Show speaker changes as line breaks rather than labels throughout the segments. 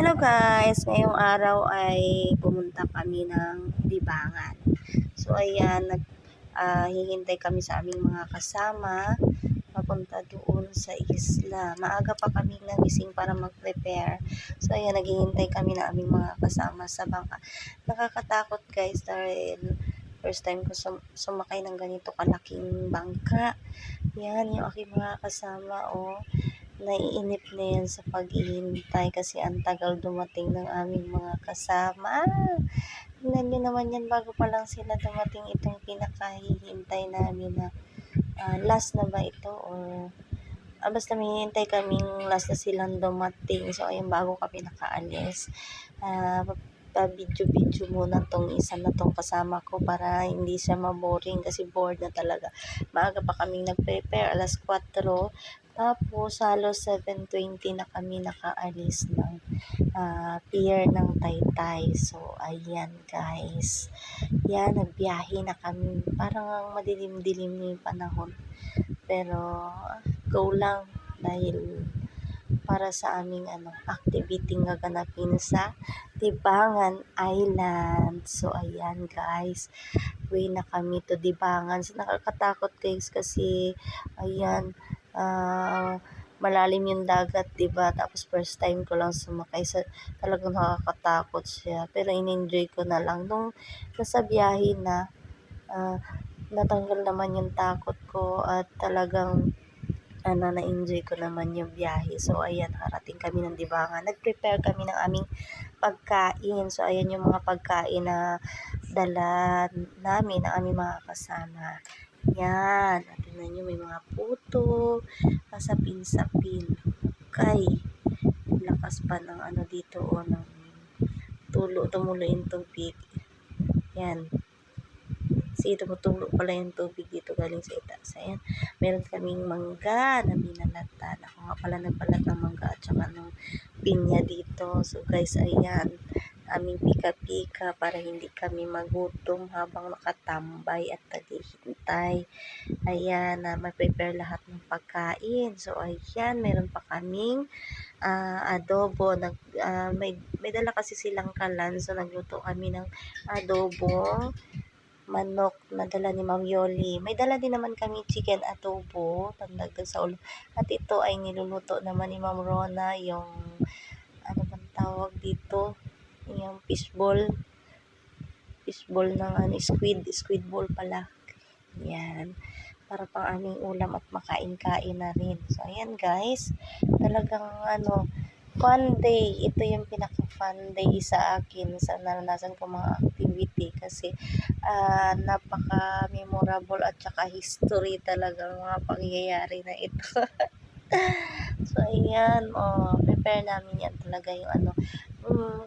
Hello guys, ngayong araw ay pumunta kami ng Dibangan. So ayan, hihintay kami sa aming mga kasama papunta doon sa isla. Maaga pa kami nagising para mag-prepare. So ayan, naghihintay kami ng aming mga kasama sa bangka. Nakakatakot guys dahil first time ko sumakay ng ganito kalaking bangka. Yan, yung aking mga kasama, oh. Naiinip na yan sa paghihintay kasi ang tagal dumating ng aming mga kasama. Tingnan nyo naman yan, bago pa lang sila dumating, itong pinakahihintay namin na last na ba ito or basta may hintay kaming last na silang dumating. So ayun, bago kami nakaalis, pa-video muna tong isa na tong kasama ko para hindi siya maboring kasi bored na talaga. Maaga pa kaming nag-prepare, alas 4. Tapos halos 7:20 na kami nakaalis ng pier ng Taytay. So ayan guys. Yan, nagbiyahe na kami. Parang madilim-dilim na yung panahon. Pero go lang dahil para sa aming activity nga ganapin sa Dibangan Island. So ayan guys, way na kami to Dibangan. So nakakatakot guys kasi ayan, malalim yung dagat, diba? Tapos first time ko lang sumakay sa, talagang nakakatakot siya. Pero in-enjoy ko na lang. Nung nasa biyahe na, natanggal naman yung takot ko at talagang na-enjoy ko naman yung biyahe. So, ayan, harating kami ng Dibangan. Nag-prepare kami ng aming pagkain. So, ayan yung mga pagkain na dala namin, ng aming mga kasama. Yan. At tingnan nyo, may mga puto, sapin-sapin. Okay. Lakas pa ng dito, ng tumulo yung tubig. Yan. Kasi tumutulo pala yung tubig dito galing sa itaas. Ayan, meron kaming mangga na binalatan. Ako nga pala nagbalat ng mangga at saka ng pinya dito. So guys, ayan, aming pika-pika para hindi kami magutom habang nakatambay at naghihintay. Ayan, ma-prepare lahat ng pagkain. So ayan, meron pa kaming adobo. May dala kasi silang kalan. So nagluto kami ng adobo manok na dala ni Ma'am Yoli. May dala din naman kami chicken adobo, pandagdag sa ulo. At ito ay niluluto naman ni Ma'am Rona, yung ano bang tawag dito? Yung fishball ng squid ball pala. Yan. Para pang aming ulam at makain-kain na rin. So, ayan guys. Talagang fun day. Ito yung pinaka-fun day sa akin sa naranasan ko mga activity kasi napaka-memorable at saka history talaga mga pangyayari na ito. So, ayan. Prepare namin yan talaga yung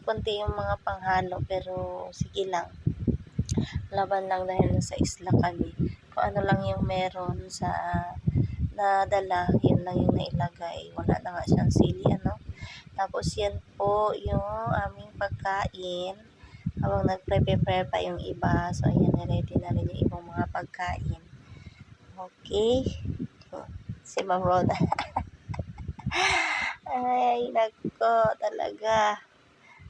konti yung mga panghalo pero sige lang. Laban lang dahil sa isla kami. Kung ano lang yung meron sa nadala, yun lang yung nailagay. Wala na nga siyang sili, Tapos yan po yung aming pagkain. Habang nagpe-prepare pa yung iba. So, ayan, ready na rin yung ibang mga pagkain. Okay. Si Ma'am Rhoda. Ay, nako, talaga.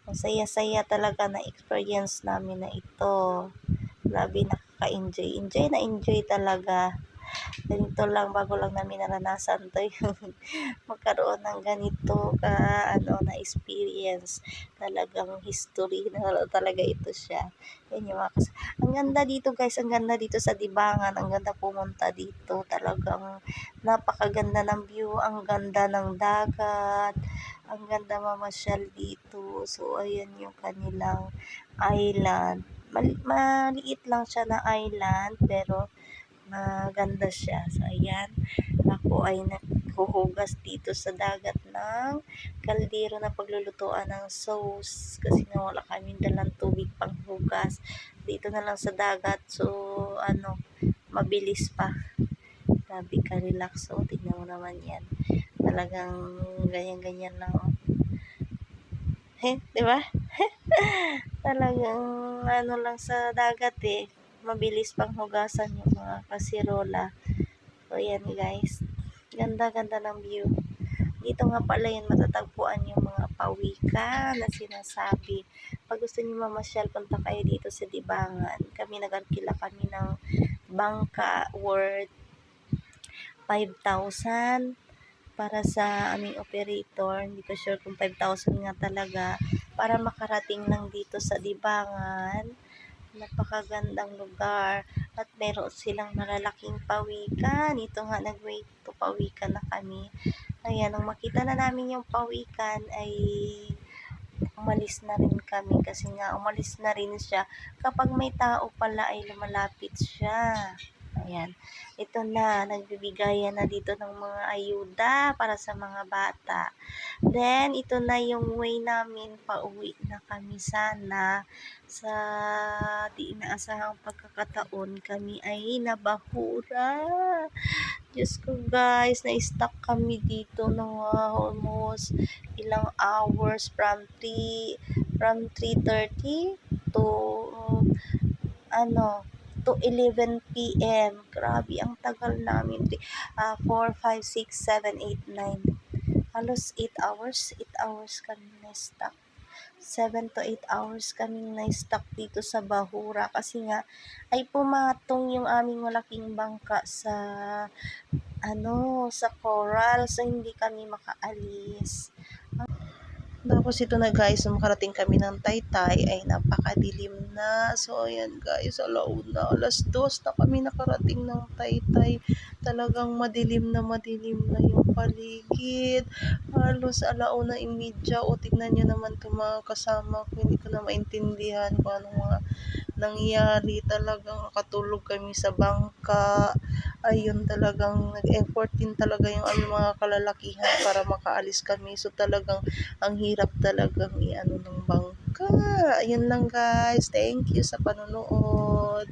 Masaya-saya talaga na experience namin na ito. Grabe, nakaka-enjoy. Enjoy talaga. Ganito lang, bago lang namin naranasan to yung magkaroon ng ganito na experience. Talagang history na talaga ito siya. Yan yung ang ganda dito guys, ang ganda dito sa Dibangan, ang ganda pumunta dito. Talagang napakaganda ng view, ang ganda ng dagat, ang ganda mamasyal dito. So ayan yung kanilang island. Maliit lang siya na island pero maganda siya. So, ayan. Ako ay naghuhugas dito sa dagat ng kaldero na paglulutuan ng sauce. Kasi nga wala kaming dalang tubig pang hugas. Dito na lang sa dagat. So, mabilis pa. Grabe ka, relax. So, tignan mo naman yan. Talagang ganyan-ganyan lang. Diba? Talagang lang sa dagat mabilis pang hugasan yung mga kasirola. So, yan guys. Ganda-ganda ng view. Dito nga pala yun matatagpuan yung mga pawikan na sinasabi. Pag gusto niyo mamasyal, punta kayo dito sa Dibangan. Nag-arkila kami ng bangka worth 5,000 para sa aming operator. Hindi ko sure kung 5,000 nga talaga para makarating lang dito sa Dibangan. Napakagandang lugar at meron silang malalaking pawikan. Ito nga, nag-wait to pawikan na kami. Ayan, nung makita na namin yung pawikan ay umalis na rin kami kasi nga umalis na rin siya kapag may tao pala ay lumalapit siya. Ayan, ito na, nagbibigayan na dito ng mga ayuda para sa mga bata. Then, ito na yung way namin, pauwi na kami sana. Sa di inaasahang pagkakataon, kami ay nabahura. Diyos ko guys, na-stuck kami dito ng almost ilang hours from 3:30 to to 11 p.m. Grabe, ang tagal namin. 4, 5, 6, 7, 8, 9. Halos 8 hours. 8 hours kami na-stuck. 7 to 8 hours kaming na-stuck dito sa Bahura kasi nga ay pumatong yung aming malaking bangka sa coral, so hindi kami makaalis. Tapos ito na guys, nung makarating kami ng Taytay ay napakadilim na. So ayan guys, alauna, 2:00 na kami nakarating ng Taytay. Talagang madilim na yung paligid. Halos 1:30. O tignan nyo naman itong mga kasama ko. Hindi ko na maintindihan kung anong mga nangyari. Talagang nakatulog kami sa bangka. Ayun, talagang nag-effort din talaga yung aming mga kalalakihan para makaalis kami. So talagang ang hirap talagang ng bangka. Ayun lang guys. Thank you sa panonood.